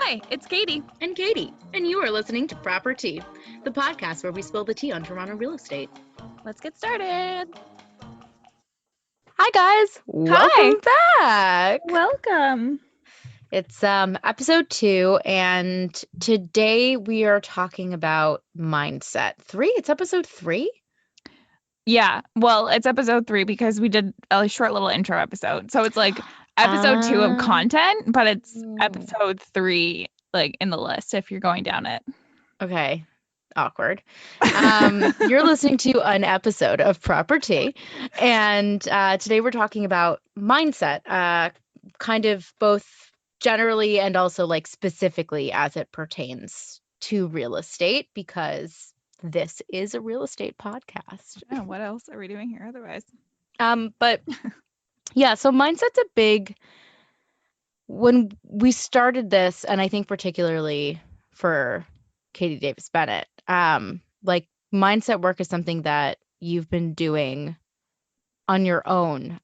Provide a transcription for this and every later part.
Hi, it's Katie. And Katie, and you are listening to ProperTea, the podcast where we spill the tea on Toronto real estate. Let's get started. Hi guys, welcome back. Welcome. It's episode 2, and today we are talking about mindset 3. It's episode 3. Yeah, well, it's episode 3 because we did a short little intro episode. So it's like episode 2 of content, but it's episode 3 like in the list if you're going down it. Okay. Awkward. You're listening to an episode of ProperTea, and today we're talking about mindset, kind of both generally and also like specifically as it pertains to real estate, because this is a real estate podcast. Oh, what else are we doing here otherwise? But yeah, so mindset's a big, when we started this, and I think particularly for Katie Davis Bennett, like mindset work is something that you've been doing on your own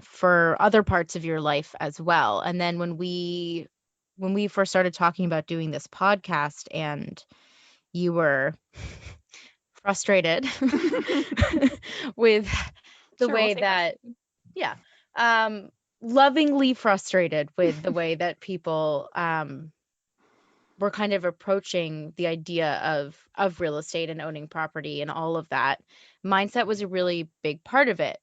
for other parts of your life as well. And then when we first started talking about doing this podcast, and you were frustrated with the way that lovingly frustrated with the way that people were kind of approaching the idea of real estate and owning property and all of that. Mindset was a really big part of it.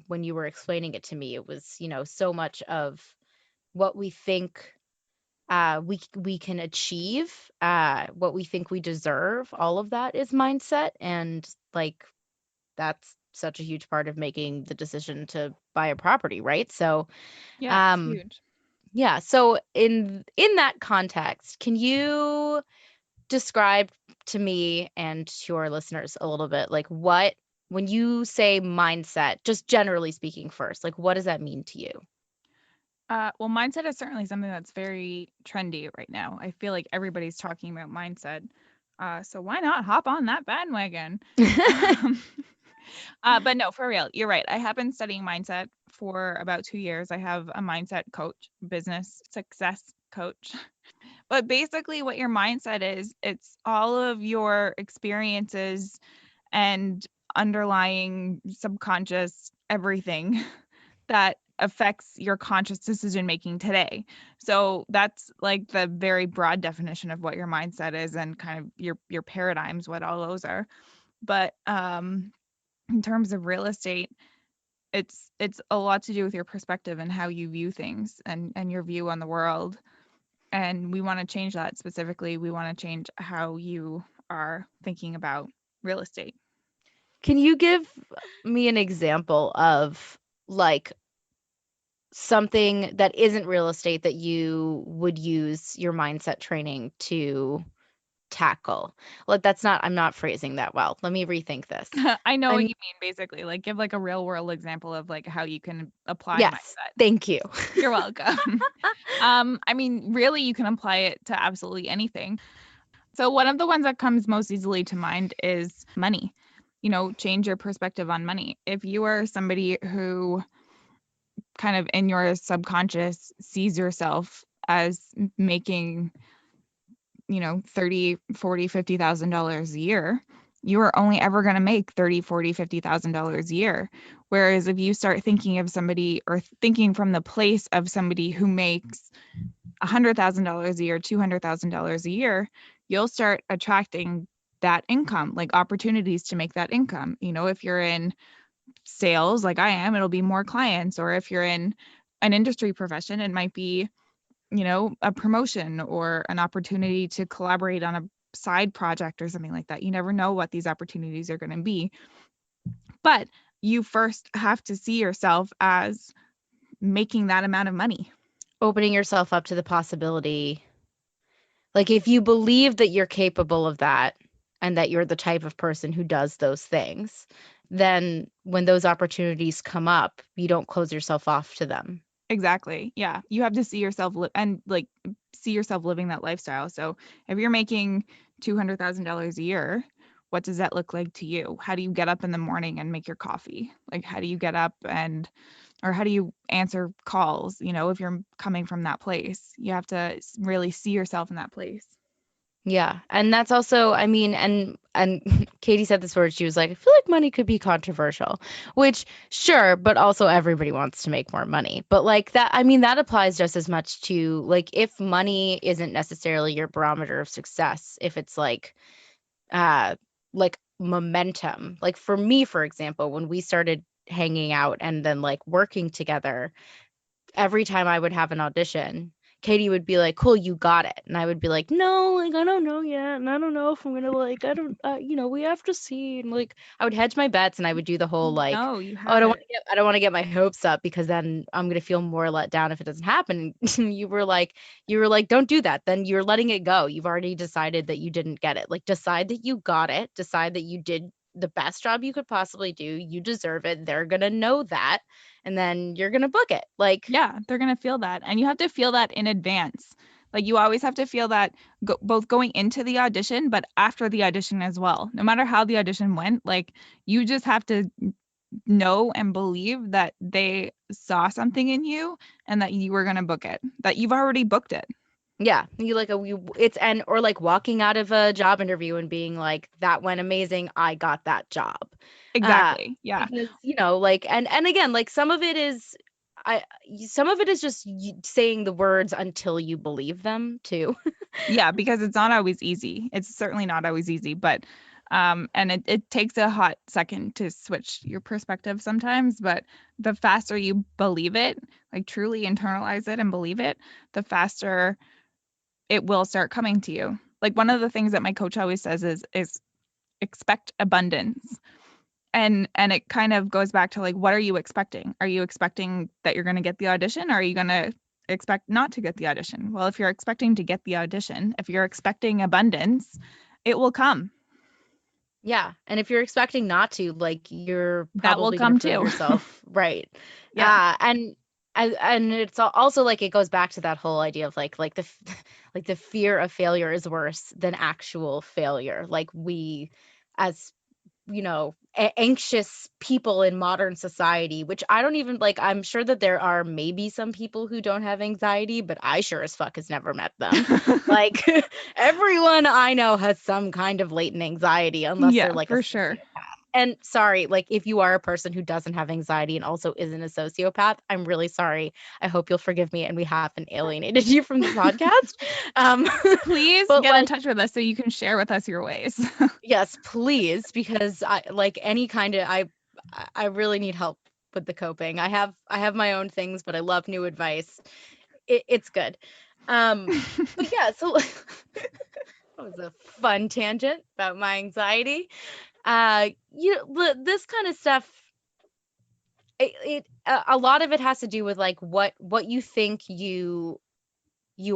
When you were explaining it to me, it was, so much of what we think we can achieve, what we think we deserve. All of that is mindset, and like that's such a huge part of making the decision to buy a property, right? So yeah, it's huge. Yeah, so in that context, can you describe to me and to our listeners a little bit, like, what, when you say mindset, just generally speaking first, like, what does that mean to you? Well, mindset is certainly something that's very trendy right now. I feel like everybody's talking about mindset. So why not hop on that bandwagon? But no, for real, you're right. I have been studying mindset for about 2 years. I have a mindset coach, business success coach. But basically what your mindset is, it's all of your experiences and underlying subconscious everything that affects your conscious decision making today. So that's like the very broad definition of what your mindset is, and kind of your paradigms, what all those are. But in terms of real estate, it's a lot to do with your perspective and how you view things, and your view on the world. And we want to change that. Specifically, we want to change how you are thinking about real estate. Can you give me an example of like something that isn't real estate that you would use your mindset training to tackle? Like, I'm not phrasing that well. Let me rethink this. I know what you mean, basically. Like, give like a real world example of like how you can apply Yes, mindset. Thank you. You're welcome. I mean, really, you can apply it to absolutely anything. So one of the ones that comes most easily to mind is money. Change your perspective on money. If you are somebody who kind of in your subconscious sees yourself as making, $30, $40, $50,000 a year, you are only ever going to make $30, $40, $50,000 a year. Whereas if you start thinking of somebody, or thinking from the place of somebody who makes $100,000 a year, $200,000 a year, you'll start attracting that income, like opportunities to make that income. If you're in sales like I am, it'll be more clients. Or if you're in an industry profession, it might be, a promotion or an opportunity to collaborate on a side project or something like that. You never know what these opportunities are going to be. But you first have to see yourself as making that amount of money. Opening yourself up to the possibility. Like, if you believe that you're capable of that and that you're the type of person who does those things, then when those opportunities come up, you don't close yourself off to them. Exactly. Yeah. You have to see yourself see yourself living that lifestyle. So if you're making $200,000 a year, what does that look like to you? How do you get up in the morning and make your coffee? Like, how do you get up and or how do you answer calls, if you're coming from that place. You have to really see yourself in that place. Yeah. And that's also, I mean, and Katie said this word, she was like, I feel like money could be controversial, which sure, but also everybody wants to make more money. But like that, I mean, that applies just as much to like if money isn't necessarily your barometer of success, if it's uh like momentum. Like for me, for example, when we started hanging out and then like working together, every time I would have an audition, Katie would be like, "Cool, you got it." And I would be like, "No, like I don't know yet. And I don't know if I'm gonna like I don't we have to see." And like I would hedge my bets and I would do the whole like, No, you "Oh, have it. I don't want to get my hopes up because then I'm gonna feel more let down if it doesn't happen." And you were like, "Don't do that. Then you're letting it go. You've already decided that you didn't get it. Like decide that you got it. Decide that you did the best job you could possibly do. You deserve it. They're gonna know that, and then you're gonna book it." Like, Yeah, they're going to feel that. And you have to feel that in advance. Like you always have to feel that both going into the audition, but after the audition as well. No matter how the audition went, like you just have to know and believe that they saw something in you and that you were going to book it, that you've already booked it. yeah, you like it's and or like walking out of a job interview and being like, that went amazing, I got that job. Uh Exactly. Yeah. because like and again, like I some of it is just saying the words until you believe them too. Yeah, because it's not always easy. It's certainly not always easy, but and it takes a hot second to switch your perspective sometimes, but the faster you believe it, like truly internalize it and believe it, the faster it will start coming to you. Like one of the things that my coach always says is expect abundance. And it kind of goes back to like what are you expecting? Are you expecting that you're going to get the audition, or are you going to expect not to get the audition? Well, if you're expecting to get the audition, if you're expecting abundance, it will come. Yeah, and if you're expecting not to, like you're That will probably going to come prove too. yourself right. Yeah. And it's also like it goes back to that whole idea of like like the fear of failure is worse than actual failure. Like we as anxious people in modern society, which I don't even like. I'm sure that there are maybe some people who don't have anxiety, but I sure as fuck has never met them. Like everyone I know has some kind of latent anxiety, unless Yeah, they're like a for sure. sociopath. And sorry, like if you are a person who doesn't have anxiety and also isn't a sociopath, I'm really sorry. I hope you'll forgive me and we haven't alienated you from the podcast. Um, Please but get in like touch with us so you can share with us your ways. yes, please, because I like any kind of I really need help with the coping. I have my own things, but I love new advice. It's good. But yeah, so that was a fun tangent about my anxiety. This kind of stuff. A lot of it has to do with like what you think you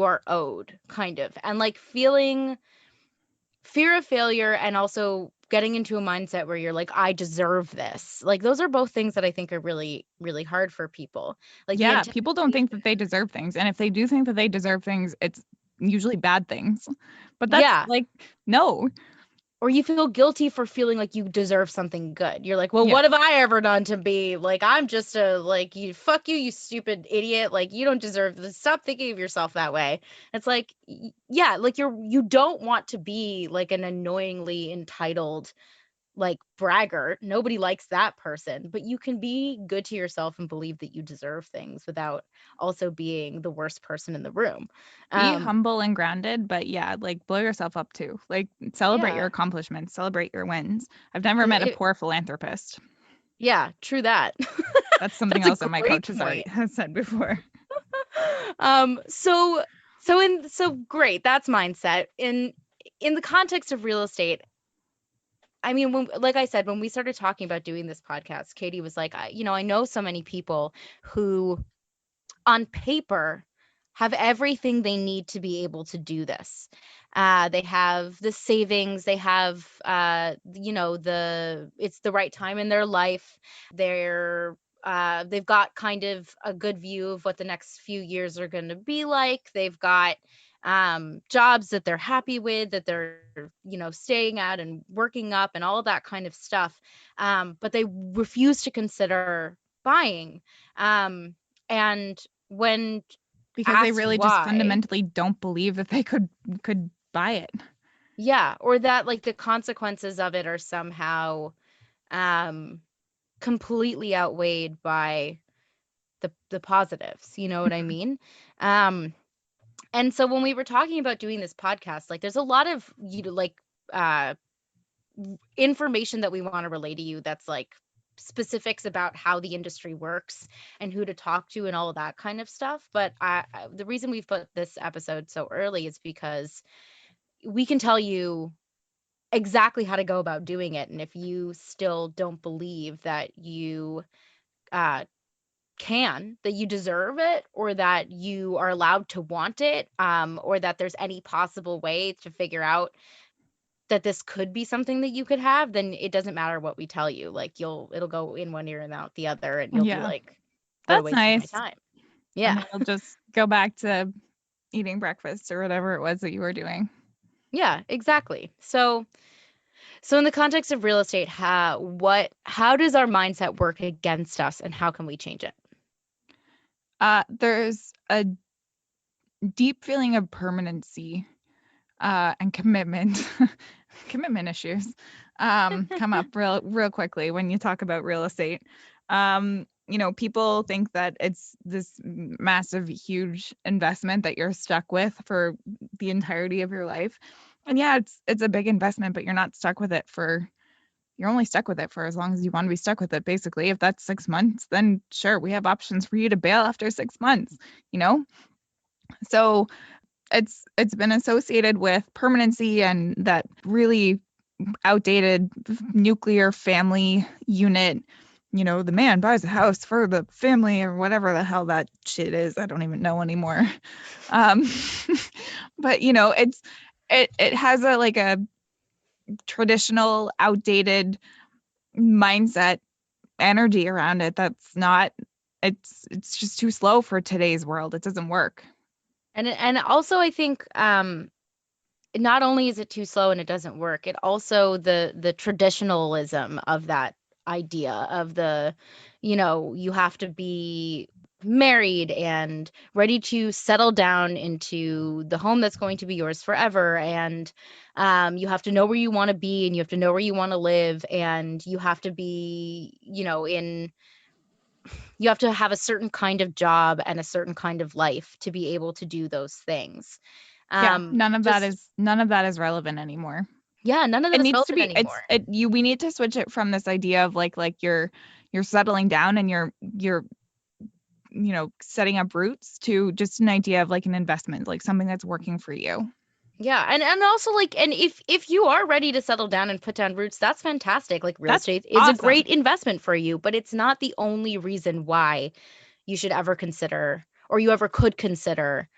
are owed, kind of, and like feeling fear of failure and also getting into a mindset where you're like, I deserve this. Like those are both things that I think are really really hard for people, like the Yeah, people don't think anticipation. that they deserve things. And if they do think that they deserve things, it's usually bad things. But that's Yeah, like, no. or you feel guilty for feeling like you deserve something good. You're like, well, Yeah. what have I ever done to be like, I'm just a like, you fuck you, you stupid idiot, like you don't deserve this. Stop thinking of yourself that way. It's like yeah, like you don't want to be like an annoyingly entitled like braggart. Nobody likes that person, but you can be good to yourself and believe that you deserve things without also being the worst person in the room. Be Um, humble and grounded, but yeah, like blow yourself up too. Like celebrate your yeah, accomplishments, celebrate your wins. I've never because met a poor philanthropist. yeah, true that. That's something That's a else that my great coach has already point. has said before. So so great. That's mindset in the context of real estate. I mean, when, like I said, when we started talking about doing this podcast, Katie was like, I know so many people who on paper have everything they need to be able to do this. They have the savings, they have it's the right time in their life. They've got kind of a good view of what the next few years are going to be like. They've got jobs that they're happy with, that they're staying at and working up and all of that kind of stuff. But they refuse to consider buying. And when Because they asked really just why, fundamentally don't believe that they could buy it. yeah, or that like the consequences of it are somehow um completely outweighed by the positives, you know what I mean? Um and so when we were talking about doing this podcast, like there's a lot of uh information that we want to relay to you that's like specifics about how the industry works and who to talk to and all of that kind of stuff. But the reason we've put this episode so early is because we can tell you exactly how to go about doing it. And if you still don't believe that you uh, that you deserve it, or that you are allowed to want it, or that there's any possible way to figure out that this could be something that you could have, then it doesn't matter what we tell you. Like it'll go in one ear and out the other, and you'll be Yeah, like, what a that's waste of my nice. time. And Yeah. then you'll just go back to eating breakfast or whatever it was that you were doing. Yeah, exactly. So in the context of real estate, how does our mindset work against us, and how can we change it? There's a deep feeling of permanency and commitment. Commitment issues come up real quickly when you talk about real estate. People think that it's this massive, huge investment that you're stuck with for the entirety of your life. And yeah, it's a big investment, but you're only stuck with it for as long as you want to be stuck with it, basically. If that's 6 months, then sure, we have options for you to bail after 6 months, you know? So it's been associated with permanency and that really outdated nuclear family unit. The man buys a house for the family or whatever the hell that shit is. I don't even know anymore. Um, but it has a traditional outdated mindset energy around it that's not it's just too slow for today's world. It doesn't work. And also I think not only is it too slow and it doesn't work, it also the traditionalism of that idea of you have to be married and ready to settle down into the home that's going to be yours forever, and you have to know where you want to be, and you have to know where you want to live, and you have to be you have to have a certain kind of job and a certain kind of life to be able to do those things. Yeah, none of that Just is none of that is relevant anymore. Yeah, none of that It is needs to relevant be anymore. we need to switch it from this idea of like you're settling down and you're setting up roots to just an idea of like an investment, like something that's working for you. Yeah, and also like, and if you are ready to settle down and put down roots, that's fantastic. Like real That's estate is a awesome. great investment for you, but it's not the only reason why you should ever consider, or you ever could consider,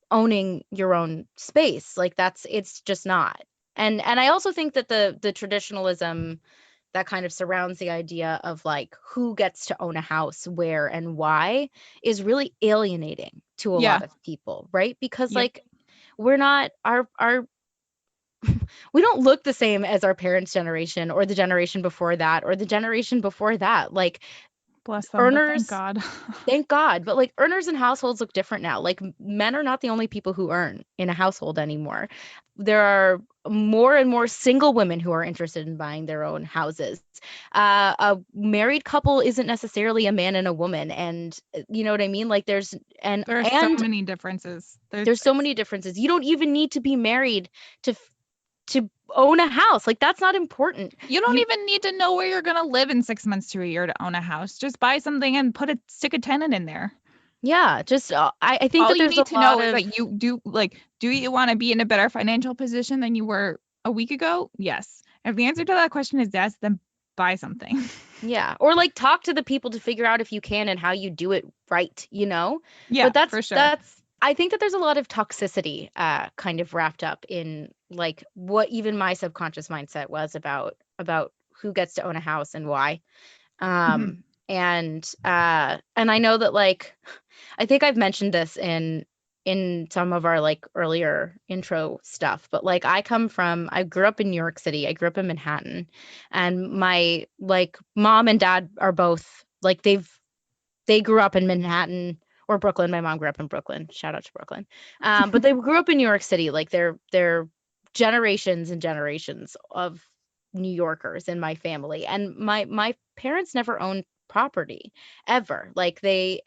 owning your own space. Like it's just not. And I also think that the traditionalism that kind of surrounds the idea of like who gets to own a house, where and why, is really alienating to a Yeah. lot of people, right? Because Yep. like we're not our we don't look the same as our parents' generation, or the generation before that, or the generation before that. Like Bless them, but thank earners, God. thank God, but like earners in households look different now. Like men are not the only people who earn in a household anymore. There are more and more single women who are interested in buying their own houses. A married couple isn't necessarily a man and a woman, and you know what I mean? Like There are so and many differences. there's so many differences. You don't even need to be married to to own a house. Like that's not important. You don't You even need to know where you're gonna live in 6 months to a year to own a house. Just buy something and stick a tenant in there. Yeah, just I think All that you there's a need to lot know is of that do you want to be in a better financial position than you were a week ago? Yes. If the answer to that question is yes, then buy something. yeah, or like talk to the people to figure out if you can and how you do it right, you know? Yeah, But that's for sure. that's I think that there's a lot of toxicity kind of wrapped up in like what even my subconscious mindset was about who gets to own a house and why. Mhm. And I know that like I think I've mentioned this in some of our like earlier intro stuff, but like I grew up in New York City. I grew up in Manhattan, and my like mom and dad are both like they grew up in Manhattan or Brooklyn. My mom grew up in Brooklyn. Shout out to Brooklyn. But they grew up in New York City. Like they're generations and generations of New Yorkers in my family. And my parents never owned property ever. Like they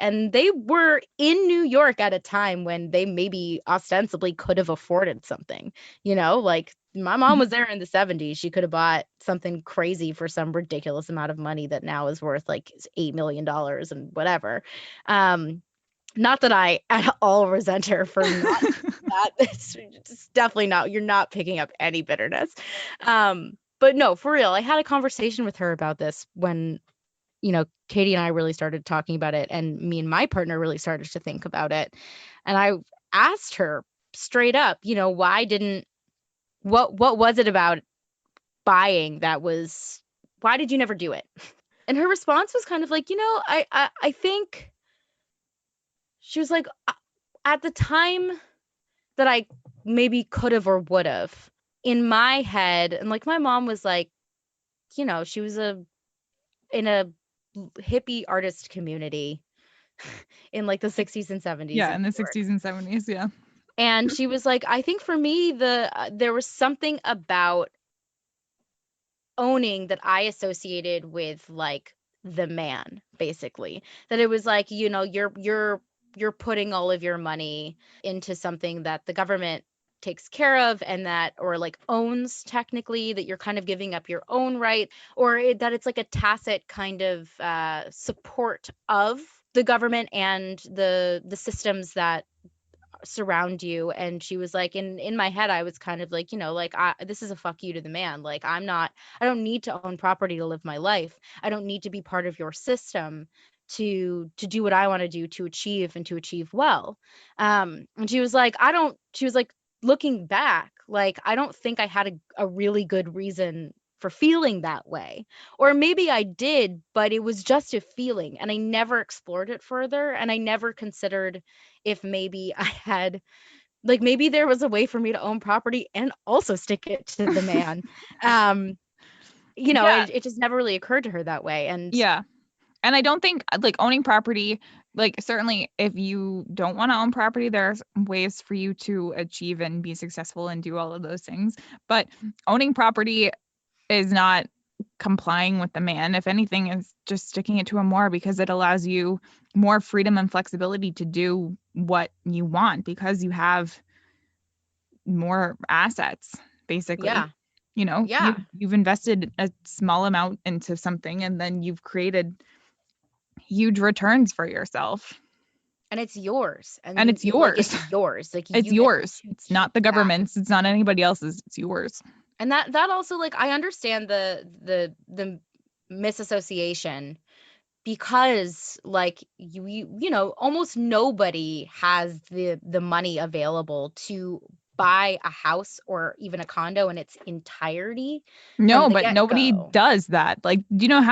were in New York at a time when they maybe ostensibly could have afforded something, like my mom was there in the 70s. She could have bought something crazy for some ridiculous amount of money that now is worth like $8 million and whatever. Not that I at all resent her for not that. It's definitely not. You're not picking up any bitterness. But no, for real, I had a conversation with her about this when, Katie and I really started talking about it, and me and my partner really started to think about it. And I asked her straight up, what was it about buying that was, why did you never do it? And her response was kind of like, I think she was like, at the time that I maybe could have or would have, in my head, and like my mom was like, she was in a hippie artist community in like the 60s and 70s Yeah, in in the New York. 60s and 70s. Yeah. And she was like, I think for me, there was something about owning that I associated with like the man, basically. That it was like, you're putting all of your money into something that the government takes care of and that, or like owns, technically, that you're kind of giving up your own right, or that it's like a tacit kind of support of the government and the systems that surround you. And she was like, in my head, I was kind of like, like, this is a fuck you to the man. Like, I don't need to own property to live my life. I don't need to be part of your system to do what I want to do, to achieve and to achieve well. And she was like, looking back, like, I don't think I had a really good reason for feeling that way. Or maybe I did, but it was just a feeling and I never explored it further. And I never considered if maybe I had, like, maybe there was a way for me to own property and also stick it to the man. Um, Yeah. it just never really occurred to her that way. And Yeah. And I don't think like owning property, like certainly if you don't want to own property, there's ways for you to achieve and be successful and do all of those things. But owning property is not complying with the man. If anything, is just sticking it to him more because it allows you more freedom and flexibility to do what you want because you have more assets, basically. yeah, You yeah. you've invested a small amount into something and then you've created huge returns for yourself. And it's yours. And And it's like, it's yours. yours. Like, It's you get yours. to It's not the yeah. government's. It's not anybody else's. It's yours. And that also, like, I understand the misassociation, because like almost nobody has the money available to buy a house or even a condo in its entirety from No, the but nobody get-go. does that. Like, do you know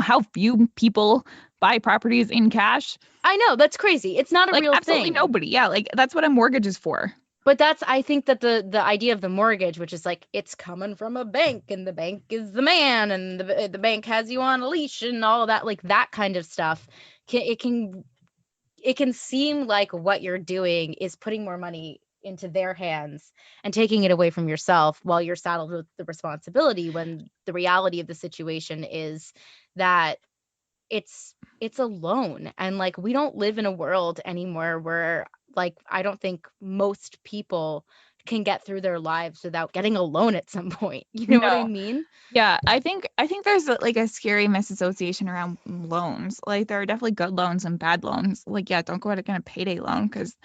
how few people buy properties in cash? I know, that's crazy. It's not a Like real absolutely thing. nobody. Yeah, like that's what a mortgage is for. But I think that the idea of the mortgage, which is like, it's coming from a bank and the bank is the man and the bank has you on a leash and all of that, like that kind of stuff, it can seem like what you're doing is putting more money into their hands and taking it away from yourself while you're saddled with the responsibility, when the reality of the situation is that it's a loan. And like, we don't live in a world anymore where, like, I don't think most people can get through their lives without getting a loan at some point. You know what I No. mean? Yeah, I think there's like a scary misassociation around loans. Like there are definitely good loans and bad loans. Like yeah, don't go out and get a payday loan because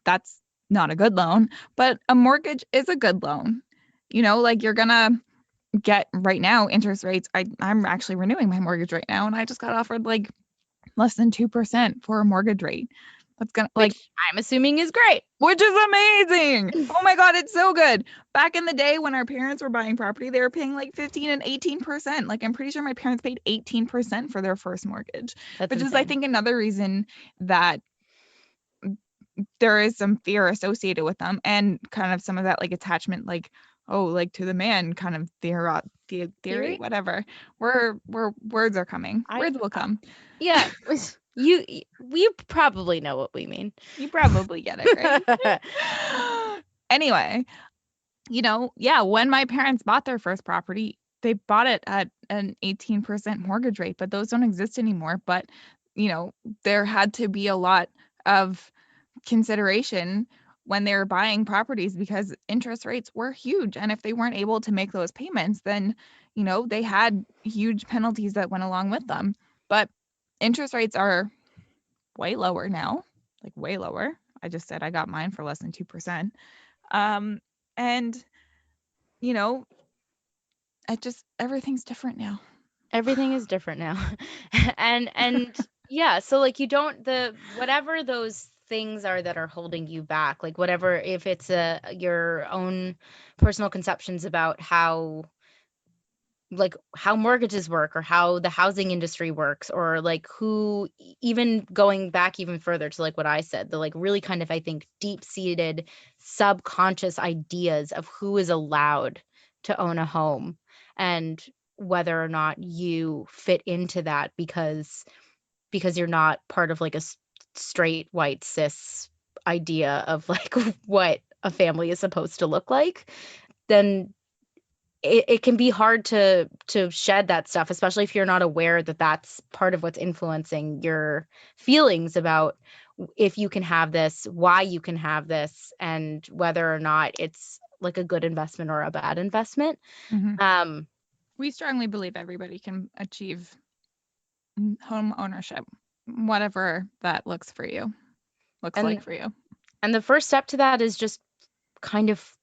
that's not a good loan. But a mortgage is a good loan. Like you're gonna get right now interest rates. I'm actually renewing my mortgage right now, and I just got offered like less than 2% for a mortgage rate. That's gonna like Which I'm assuming is great. which is amazing. Oh my God, it's so good. Back in the day when our parents were buying property, they were paying like 15 and 18%. Like I'm pretty sure my parents paid 18% for their first mortgage, That's which is I insane. think another reason that there is some fear associated with them and kind of some of that like attachment, like oh, like to the man kind of theory, Theory? whatever. Where words are coming. I Words will come. Yeah. You probably know what we mean. You probably get it, right? Anyway, yeah, when my parents bought their first property, they bought it at an 18% mortgage rate, but those don't exist anymore. But, there had to be a lot of consideration when they were buying properties because interest rates were huge. And if they weren't able to make those payments, then, they had huge penalties that went along with them. But interest rates are way lower now, like way lower. I just said I got mine for less than 2%. And, you know, everything's different now. Everything is different now. And yeah, so like you don't the whatever those things are that are holding you back, like whatever, if it's your own personal conceptions about how mortgages work or how the housing industry works, or like who, even going back even further to like what I said, the like really kind of, I think, deep-seated subconscious ideas of who is allowed to own a home, and whether or not you fit into that because you're not part of like a straight white cis idea of like what a family is supposed to look like, then it can be hard to shed that stuff, especially if you're not aware that that's part of what's influencing your feelings about if you can have this, why you can have this, and whether or not it's like a good investment or a bad investment. Mm-hmm. We strongly believe everybody can achieve home ownership, whatever that looks like for you. And the first step to that is just kind of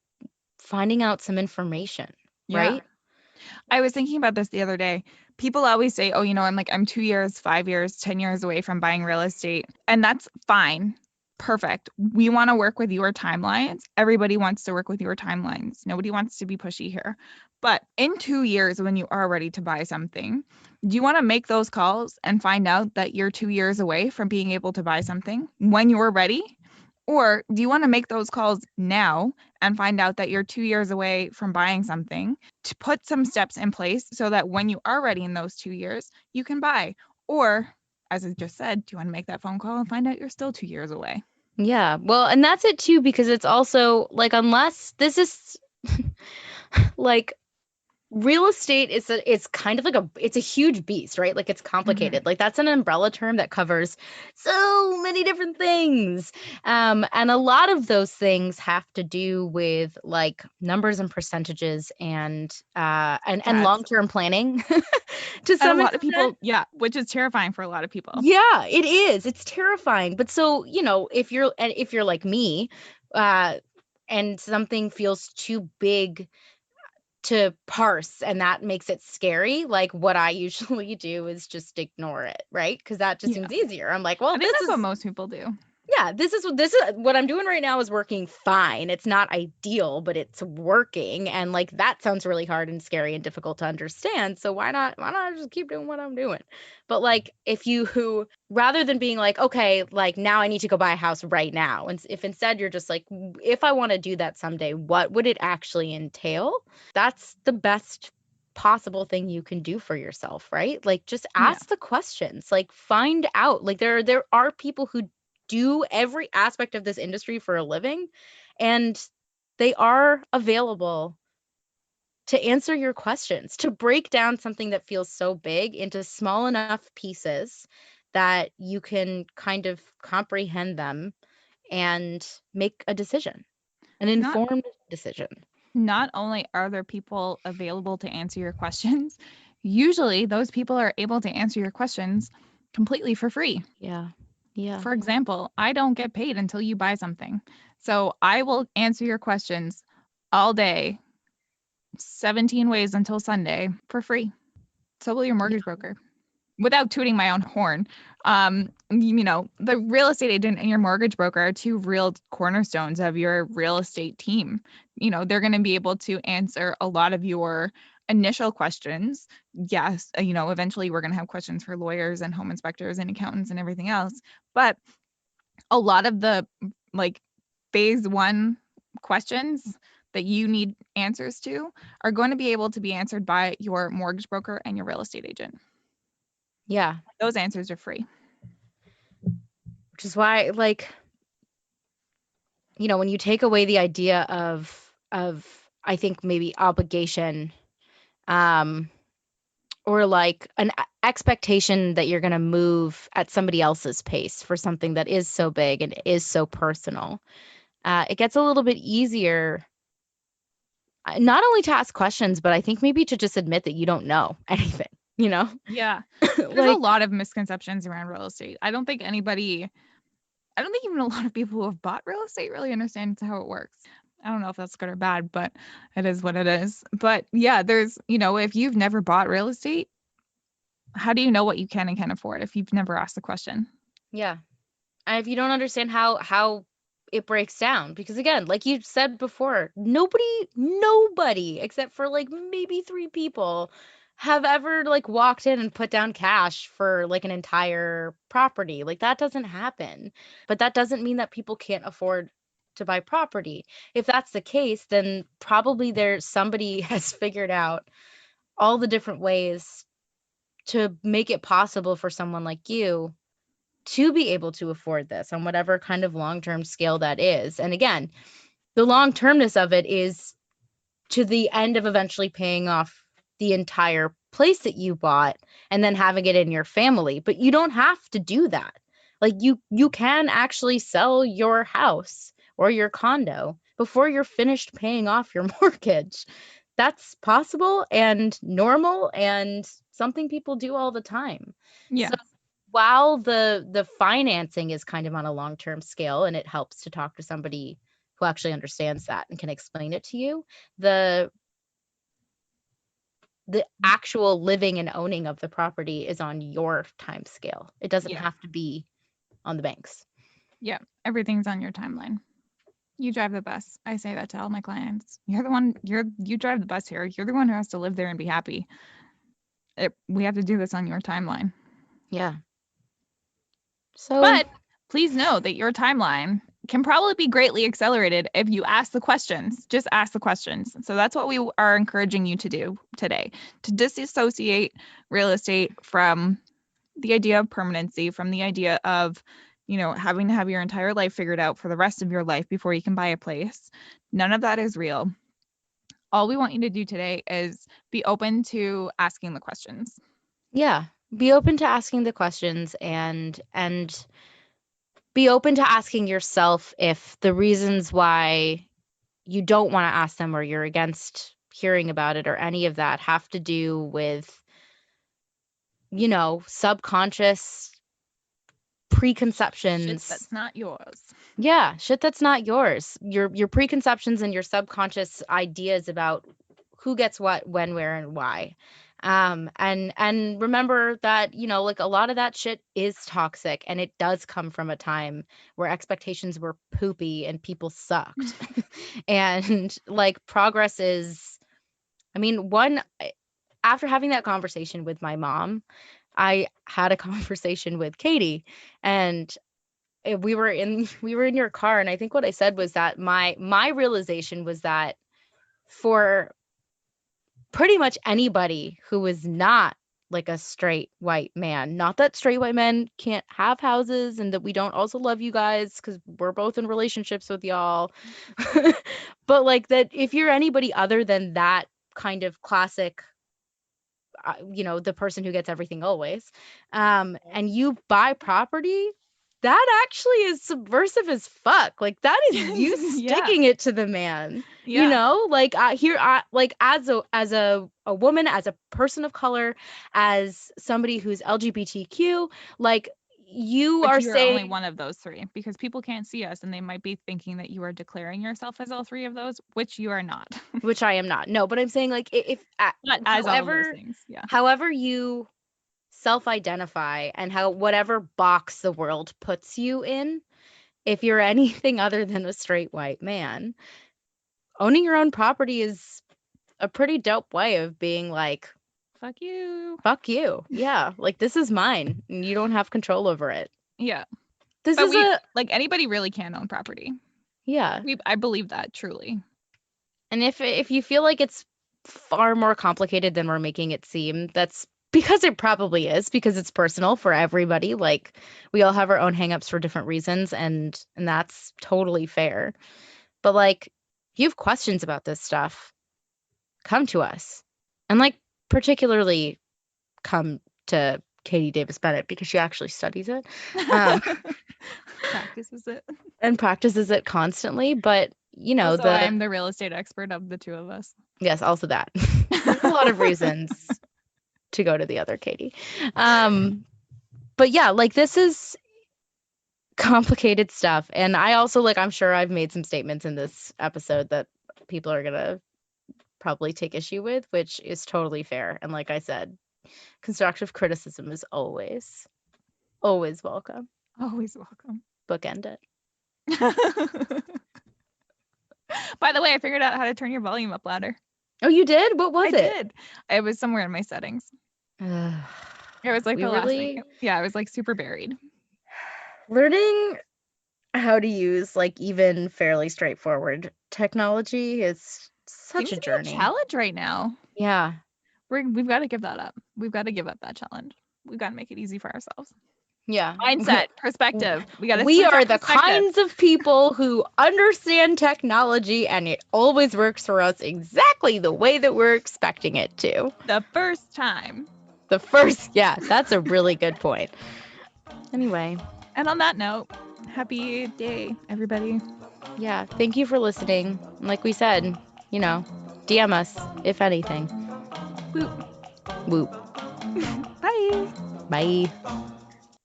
finding out some information, Yeah. right? I was thinking about this the other day. People always say, oh, I'm 2 years, 5 years, 10 years away from buying real estate. And that's fine. Perfect. We want to work with your timelines. Everybody wants to work with your timelines. Nobody wants to be pushy here. But in 2 years, when you are ready to buy something, do you want to make those calls and find out that you're 2 years away from being able to buy something when you're ready? Or do you want to make those calls now and find out that you're 2 years away from buying something, to put some steps in place so that when you are ready in those 2 years, you can buy? Or, as I just said, do you want to make that phone call and find out you're still 2 years away? Yeah. Well, and that's it too, because it's also like, unless this is like, real estate is it's kind of like it's a huge beast, right? Like, it's Mm-hmm. complicated. Like, that's an umbrella term that covers so many different things. And a lot of those things have to do with like numbers and percentages and That's long-term planning to and a some lot of extent. people, yeah, which is terrifying for a lot of people. Yeah, it is. It's terrifying. But so, if you're like me, uh, and something feels too big to parse, and that makes it scary, like, what I usually do is just ignore it, right? Because that just Yeah. seems easier. I'm like, I well, think that's what most people do. yeah, this is what I'm doing right now is working fine. It's not ideal, but it's working. And like, that sounds really hard and scary and difficult to understand. So why not just keep doing what I'm doing? But like, if you who rather than being like, okay, like now I need to go buy a house right now. And if instead you're just like, if I want to do that someday, what would it actually entail? That's the best possible thing you can do for yourself, right? Like, just Yeah. ask the questions, like, find out. Like, there are people who do every aspect of this industry for a living, and they are available to answer your questions, to break down something that feels so big into small enough pieces that you can kind of comprehend them and make a decision, an Not informed decision. not only are there people available to answer your questions, usually those people are able to answer your questions completely for free. Yeah. Yeah. For example, I don't get paid until you buy something. So I will answer your questions all day, 17 ways until Sunday for free. So will your Yeah. mortgage broker. Without tooting my own horn, the real estate agent and your mortgage broker are two real cornerstones of your real estate team. They're going to be able to answer a lot of your initial questions. Yes, eventually we're going to have questions for lawyers and home inspectors and accountants and everything else. But a lot of the like phase one questions that you need answers to are going to be able to be answered by your mortgage broker and your real estate agent. Yeah. Those answers are free. which is why, like, when you take away the idea of I think maybe obligation, um, or like an expectation that you're going to move at somebody else's pace for something that is so big and is so personal, it gets a little bit easier, not only to ask questions, but I think maybe to just admit that you don't know anything, Yeah. There's a like, lot of misconceptions around real estate. I don't think even a lot of people who have bought real estate really understand how it works. I don't know if that's good or bad, but it is what it is. But yeah, there's, if you've never bought real estate, how do you know what you can and can't afford if you've never asked the question? yeah. And if you don't understand how it breaks down, because again, like you said before, nobody except for like maybe 3 people have ever like walked in and put down cash for like an entire property. Like that doesn't happen. But that doesn't mean that people can't afford to buy property. If that's the case, then probably there's somebody has figured out all the different ways to make it possible for someone like you to be able to afford this on whatever kind of long-term scale that is. And again, the long-termness of it is to the end of eventually paying off the entire place that you bought and then having it in your family. But you don't have to do that. Like you can actually sell your house or your condo before you're finished paying off your mortgage. That's possible and normal and something people do all the time. Yeah. So while the financing is kind of on a long-term scale and it helps to talk to somebody who actually understands that and can explain it to you, the actual living and owning of the property is on your time scale. It doesn't Yeah. have to be on the banks. Yeah. Everything's on your timeline. You drive the bus. I say that to all my clients. You're the one, you drive the bus here. You're the one who has to live there and be happy. We have to do this on your timeline. Yeah. So, But please know that your timeline can probably be greatly accelerated if you ask the questions. Just ask the questions. So that's what we are encouraging you to do today, to disassociate real estate from the idea of permanency, from the idea of, having to have your entire life figured out for the rest of your life before you can buy a place. None of that is real. All we want you to do today is be open to asking the questions. yeah, be open to asking the questions and be open to asking yourself if the reasons why you don't want to ask them or you're against hearing about it or any of that have to do with, subconscious Shit preconceptions. that's not yours. Yeah, shit that's not yours. Your preconceptions and your subconscious ideas about who gets what, when, where, and why. And remember that, like a lot of that shit is toxic and it does come from a time where expectations were poopy and people sucked. And like progress is, I mean, after having that conversation with my mom, I had a conversation with Katie, and we were in your car, and I think what I said was that my realization was that for pretty much anybody who is not like a straight white man, not that straight white men can't have houses and that we don't also love you guys because we're both in relationships with y'all, but like that if you're anybody other than that kind of classic, the person who gets everything always, and you buy property, that actually is subversive as fuck. Like that is you Yeah. sticking it to the man. Yeah. Like here, like as a woman, as a person of color, as somebody who's LGBTQ, like you But are you are only saying, one of those three because people can't see us and they might be thinking that you are declaring yourself as all three of those, which you are not. which I am not. No, but I'm saying like if Not as all of those however things. Yeah. however you self-identify and how whatever box the world puts you in, if you're anything other than a straight white man, owning your own property is a pretty dope way of being like, Fuck you. fuck you. Yeah, like this is mine and you don't have control over it. Yeah. This But is a anybody really can own property. yeah. I believe that truly. And if you feel like it's far more complicated than we're making it seem, that's because it probably is, because it's personal for everybody. Like, we all have our own hangups for different reasons, and that's totally fair. But like, if you have questions about this stuff, come to us. And like, particularly come to Katie Davis Bennett, because she actually studies it. Practices it. And practices it constantly. But you know, Also, I'm the real estate expert of the two of us. Yes, also that. There's a lot of reasons to go to the other Katie. But yeah, like, this is complicated stuff. And I also, like, I'm sure I've made some statements in this episode that people are gonna probably take issue with, which is totally fair. And like I said, constructive criticism is always welcome. Always welcome. Bookend it. By the way, I figured out how to turn your volume up louder. Oh, you did? What was I it? did. It was somewhere in my settings. It was like We the last really- thing. Yeah, it was like super buried. Learning how to use like even fairly straightforward technology is such Seems a to be journey. challenge right now. Yeah. We've got to give that up. We've got to give up that challenge. We've got to make it easy for ourselves. Yeah. Mindset, perspective. We got to. We are the kinds of people who understand technology, and it always works for us exactly the way that we're expecting it to. The first time. Yeah, that's a really good point. Anyway. And on that note, happy day, everybody. Yeah, thank you for listening. Like we said, you know, DM us, if anything. Whoop. Whoop. Bye. Bye.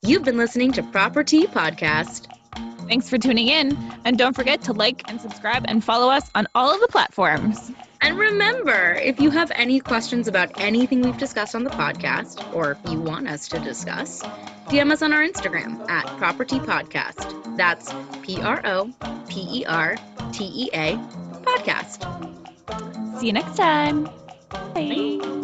You've been listening to ProperTea Podcast. Thanks for tuning in. And don't forget to like and subscribe and follow us on all of the platforms. And remember, if you have any questions about anything we've discussed on the podcast, or you want us to discuss, DM us on our Instagram at ProperTea Podcast. That's ProperTea Podcast. See you next time. Bye.